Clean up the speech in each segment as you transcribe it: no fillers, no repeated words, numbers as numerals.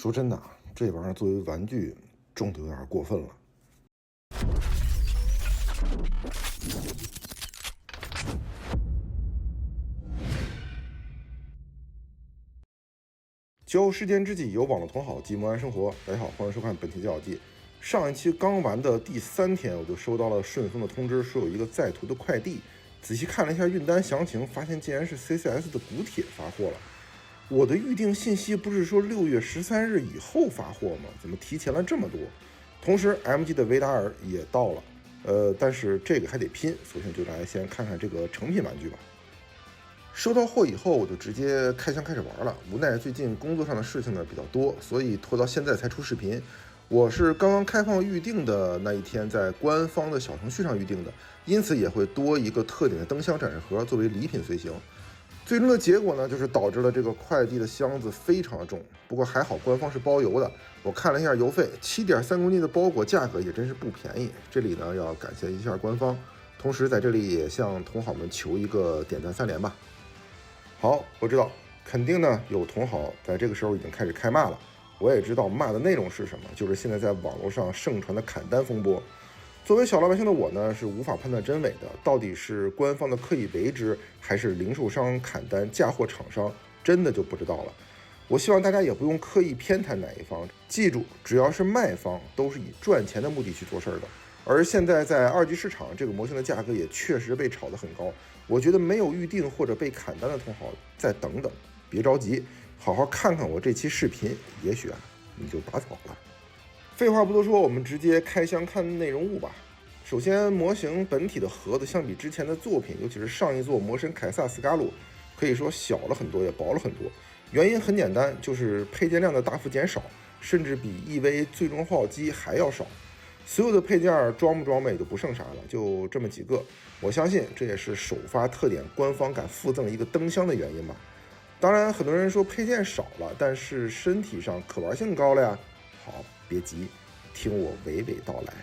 说真的啊，这玩意儿作为玩具重的有点过分了。交时间之际，有网络同好，寂寞安生活。大家好，欢迎收看本期教小记。上一期刚完的第3天，我就收到了顺丰的通知，说有一个在途的快递。仔细看了一下运单详情，发现竟然是 CCS 的古铁发货了。我的预定信息不是说6月13日以后发货吗？怎么提前了这么多？同时 MG 的维达尔也到了，但是这个还得拼。索性就来先看看这个成品玩具吧。收到货以后，我就直接开箱开始玩了。无奈最近工作上的事情呢比较多，所以拖到现在才出视频。我是刚刚开放预定的那一天在官方的小程序上预定的，因此也会多一个特点的灯箱展示盒作为礼品随行。最终的结果呢，就是导致了这个快递的箱子非常的重。不过还好官方是包邮的，我看了一下邮费，7.3公斤的包裹价格也真是不便宜。这里呢要感谢一下官方，同时在这里也向同好们求一个点赞3连吧。好，我知道，肯定呢有同好在这个时候已经开始开骂了。我也知道骂的内容是什么，就是现在在网络上盛传的砍单风波。作为小老百姓的我呢，是无法判断真伪的，到底是官方的刻意为之，还是零售商砍单嫁祸厂商，真的就不知道了。我希望大家也不用刻意偏袒哪一方，记住，只要是卖方，都是以赚钱的目的去做事的。而现在在2级市场，这个模型的价格也确实被炒得很高。我觉得没有预定或者被砍单的同好，再等等，别着急，好好看看我这期视频，也许你就拔草了。废话不多说，我们直接开箱看内容物吧。首先，模型本体的盒子相比之前的作品，尤其是上一座魔神凯撒斯卡鲁，可以说小了很多，也薄了很多。原因很简单，就是配件量的大幅减少，甚至比 EV 最终号机还要少。所有的配件装不装备就不剩啥了，就这么几个。我相信这也是首发特点官方敢附赠一个灯箱的原因吧。当然，很多人说配件少了，但是身体上可玩性高了呀。好，别急，听我娓娓道来。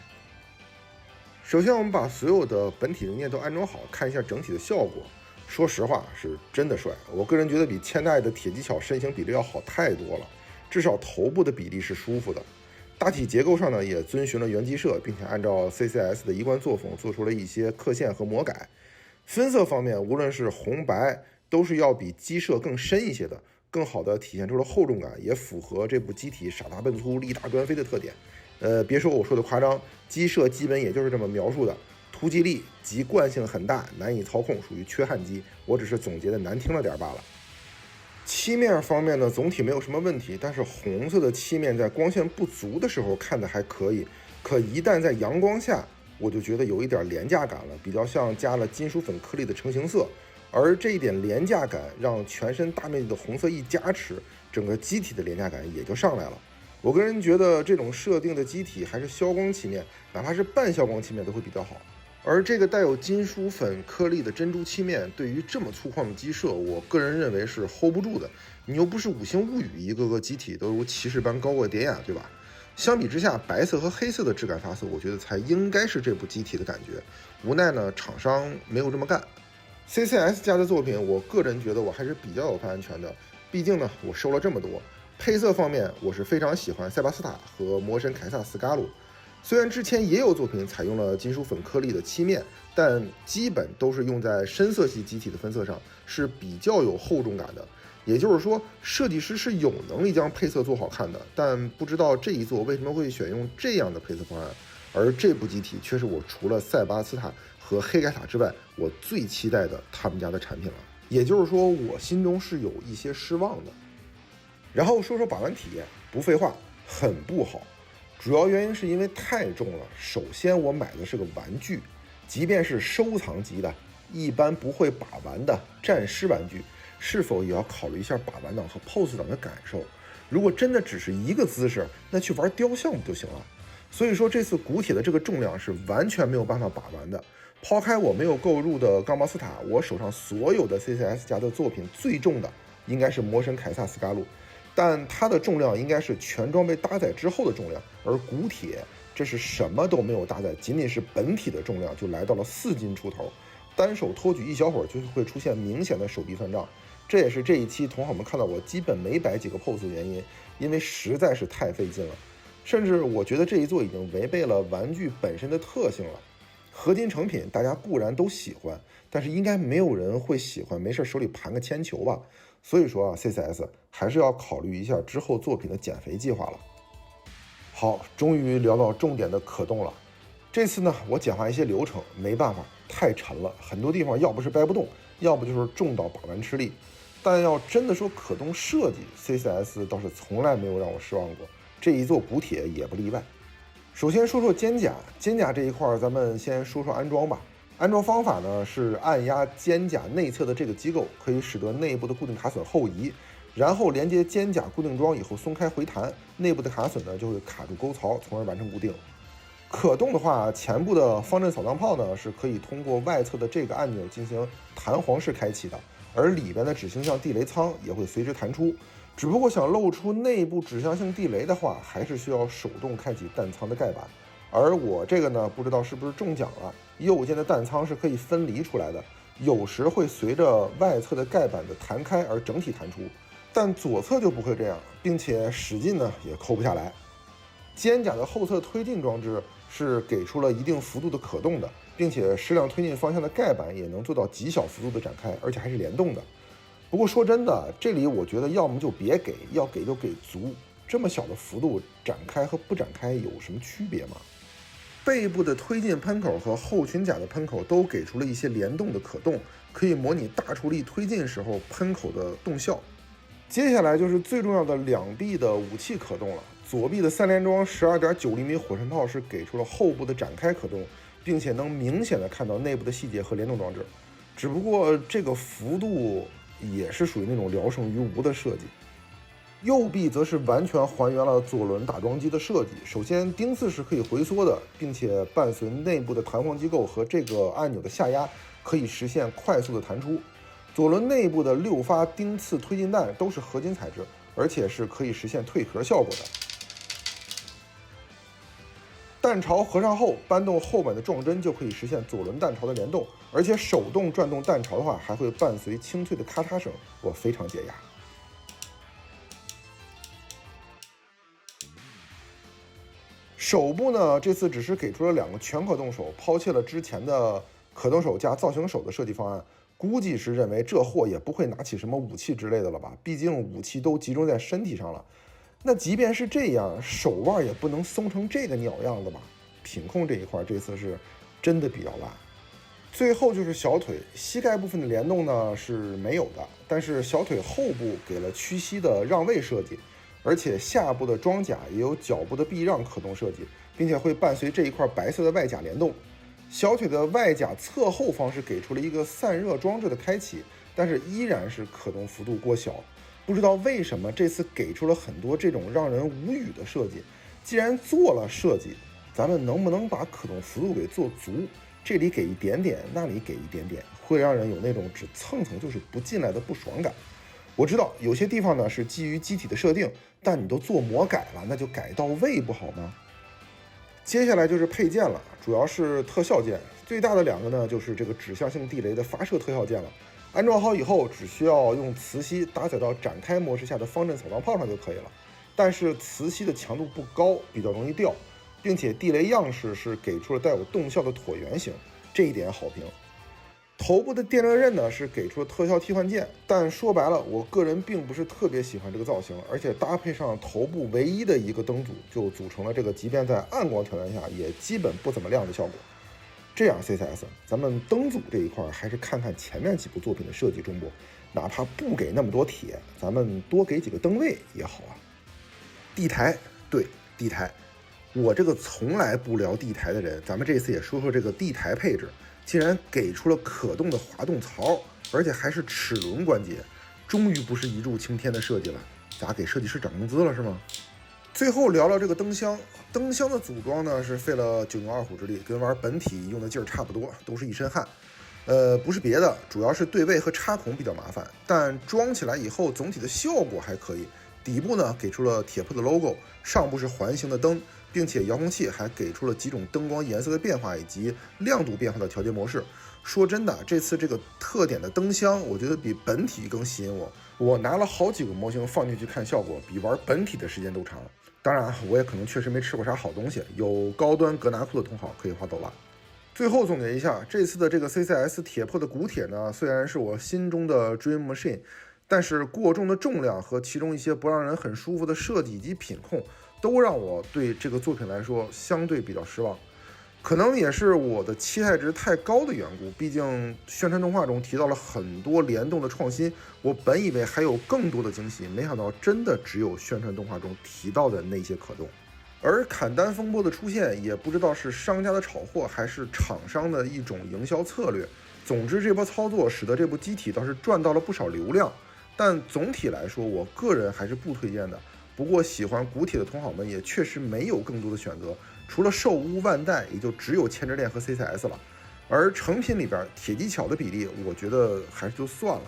首先，我们把所有的本体零件都安装好，看一下整体的效果。说实话，是真的帅。我个人觉得比千代的铁技巧身形比例要好太多了，至少头部的比例是舒服的。大体结构上呢，也遵循了原机设，并且按照 CCS 的一贯作风做出了一些刻线和魔改。分色方面，无论是红白，都是要比机设更深一些的，更好的体现出了厚重感，也符合这部机体傻大笨粗、力大端飞的特点。别说我说的夸张，机设基本也就是这么描述的。突击力及惯性很大，难以操控，属于缺焊机。我只是总结的难听了点罢了。漆面方面呢，总体没有什么问题，但是红色的漆面在光线不足的时候看的还可以，可一旦在阳光下，我就觉得有一点廉价感了，比较像加了金属粉颗粒的成型色。而这一点廉价感让全身大面积的红色一加持，整个机体的廉价感也就上来了。我个人觉得这种设定的机体还是消光漆面，哪怕是半消光漆面都会比较好。而这个带有金属粉颗粒的珍珠漆面，对于这么粗犷的机设，我个人认为是 hold 不住的。你又不是5星物语，一个个机体都如骑士般高贵典雅，对吧？相比之下，白色和黑色的质感发色，我觉得才应该是这部机体的感觉。无奈呢，厂商没有这么干。CCS 家的作品，我个人觉得我还是比较有发言权的，毕竟呢，我收了这么多。配色方面，我是非常喜欢塞巴斯塔和魔神凯撒斯卡鲁。虽然之前也有作品采用了金属粉颗粒的漆面，但基本都是用在深色系机体的分色上，是比较有厚重感的。也就是说，设计师是有能力将配色做好看的，但不知道这一座为什么会选用这样的配色方案。而这部机体却是我除了塞巴斯塔和黑盖塔之外，我最期待的他们家的产品了。也就是说，我心中是有一些失望的。然后说说把玩体验，不废话，很不好。主要原因是因为太重了。首先，我买的是个玩具，即便是收藏级的，一般不会把玩的战狮玩具，是否也要考虑一下把玩档和 pose 档的感受？如果真的只是一个姿势，那去玩雕像不就行了？所以说，这次古铁的这个重量是完全没有办法把玩的。抛开我没有购入的冈巴斯塔，我手上所有的 CCS 家的作品最重的应该是魔神凯撒斯卡鲁。但它的重量应该是全装备搭载之后的重量，而古铁这是什么都没有搭载，仅仅是本体的重量就来到了4斤出头，单手托举一小会儿就会出现明显的手臂酸胀，这也是这一期同好们看到我基本没摆几个 pose 的原因。因为实在是太费劲了。甚至我觉得这一座已经违背了玩具本身的特性了。合金成品大家固然都喜欢，但是应该没有人会喜欢没事手里盘个铅球吧。所以说啊 ，CCS 还是要考虑一下之后作品的减肥计划了。好，终于聊到重点的可动了。这次呢，我简化一些流程，没办法，太沉了，很多地方要不是掰不动，要不就是重到把玩吃力。但要真的说可动设计 ，CCS 倒是从来没有让我失望过，这一座补铁也不例外。首先说说肩甲，肩甲这一块咱们先说说安装吧。安装方法呢是按压肩甲内侧的这个机构，可以使得内部的固定卡榫后移，然后连接肩甲固定桩以后松开回弹，内部的卡榫呢就会卡住沟槽，从而完成固定。可动的话，前部的方阵扫荡炮呢是可以通过外侧的这个按钮进行弹簧式开启的，而里边的指向性地雷仓也会随之弹出。只不过想露出内部指向性地雷的话，还是需要手动开启弹仓的盖板。而我这个呢，不知道是不是中奖了，右键的弹仓是可以分离出来的，有时会随着外侧的盖板的弹开而整体弹出，但左侧就不会这样，并且使劲呢也扣不下来。肩甲的后侧推进装置是给出了一定幅度的可动的，并且适量推进方向的盖板也能做到极小幅度的展开，而且还是联动的。不过说真的，这里我觉得要么就别给，要给就给足，这么小的幅度展开和不展开有什么区别吗？背部的推进喷口和后裙甲的喷口都给出了一些联动的可动，可以模拟大出力推进时候喷口的动效。接下来就是最重要的两臂的武器可动了。左臂的3连装12.9厘米火山炮是给出了后部的展开可动，并且能明显的看到内部的细节和联动装置。只不过这个幅度也是属于那种聊胜于无的设计。右臂则是完全还原了左轮打桩机的设计。首先，钉刺是可以回缩的，并且伴随内部的弹簧机构和这个按钮的下压，可以实现快速的弹出。左轮内部的6发钉刺推进弹都是合金材质，而且是可以实现退壳效果的。弹槽合上后，搬动后面的撞针就可以实现左轮弹槽的联动，而且手动转动弹槽的话，还会伴随清脆的咔嚓声，我非常解压。手部呢，这次只是给出了2个全可动手，抛弃了之前的可动手加造型手的设计方案。估计是认为这货也不会拿起什么武器之类的了吧，毕竟武器都集中在身体上了。那即便是这样，手腕也不能松成这个鸟样子吧？品控这一块这次是真的比较烂。最后就是小腿，膝盖部分的联动呢是没有的，但是小腿后部给了屈膝的让位设计，而且下部的装甲也有脚部的避让可动设计，并且会伴随这一块白色的外甲联动。小腿的外甲侧后方是给出了一个散热装置的开启，但是依然是可动幅度过小。不知道为什么这次给出了很多这种让人无语的设计。既然做了设计，咱们能不能把可动幅度给做足？这里给一点点，那里给一点点，会让人有那种只蹭蹭就是不进来的不爽感。我知道有些地方呢是基于机体的设定，但你都做魔改了，那就改到位不好吗？接下来就是配件了，主要是特效件，最大的2个呢就是这个指向性地雷的发射特效件了。安装好以后，只需要用磁吸搭载到展开模式下的方阵扫荡炮上就可以了。但是磁吸的强度不高，比较容易掉，并且地雷样式是给出了带有动效的椭圆形，这一点好评。头部的电热刃呢是给出了特效替换键，但说白了，我个人并不是特别喜欢这个造型，而且搭配上头部唯一的一个灯组，就组成了这个即便在暗光条件下也基本不怎么亮的效果。这样 CCS， 咱们灯组这一块还是看看前面几部作品的设计中不，哪怕不给那么多铁，咱们多给几个灯位也好啊。地台，对，地台，我这个从来不聊地台的人，咱们这次也说说这个地台配置。竟然给出了可动的滑动槽，而且还是齿轮关节，终于不是一柱擎天的设计了。咋给设计师涨工资了是吗？最后聊聊这个灯箱，灯箱的组装呢是费了9牛2虎之力，跟玩本体用的劲儿差不多，都是一身汗。不是别的，主要是对位和插孔比较麻烦，但装起来以后总体的效果还可以。底部呢给出了铁铺的 logo， 上部是环形的灯，并且遥控器还给出了几种灯光颜色的变化以及亮度变化的调节模式。说真的，这次这个特点的灯箱，我觉得比本体更吸引我。我拿了好几个模型放进去看效果，比玩本体的时间都长。当然，我也可能确实没吃过啥好东西，有高端格纳库的同好可以划走了。最后总结一下，这次的这个 CCS 铁破的骨铁呢，虽然是我心中的 Dream Machine， 但是过重的重量和其中一些不让人很舒服的设计以及品控，都让我对这个作品来说相对比较失望。可能也是我的期待值太高的缘故，毕竟宣传动画中提到了很多联动的创新，我本以为还有更多的惊喜，没想到真的只有宣传动画中提到的那些可动。而砍单风波的出现，也不知道是商家的炒货，还是厂商的一种营销策略。总之，这波操作使得这部机体倒是赚到了不少流量，但总体来说，我个人还是不推荐的。不过，喜欢古铁的同好们也确实没有更多的选择，除了兽屋万代，也就只有千之恋和 CCS 了。而成品里边铁技巧的比例，我觉得还是就算了。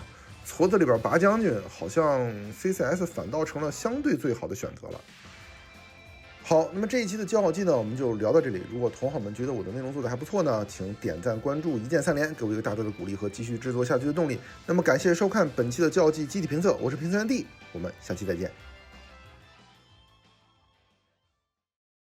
矬子里边拔将军，好像 CCS 反倒成了相对最好的选择了。好，那么这一期的骄傲记呢，我们就聊到这里。如果同好们觉得我的内容做得还不错呢，请点赞、关注，一键三连，给我一个大大的鼓励和继续制作下去的动力。那么感谢收看本期的骄傲记机体评测，我是评测员 D，我们下期再见。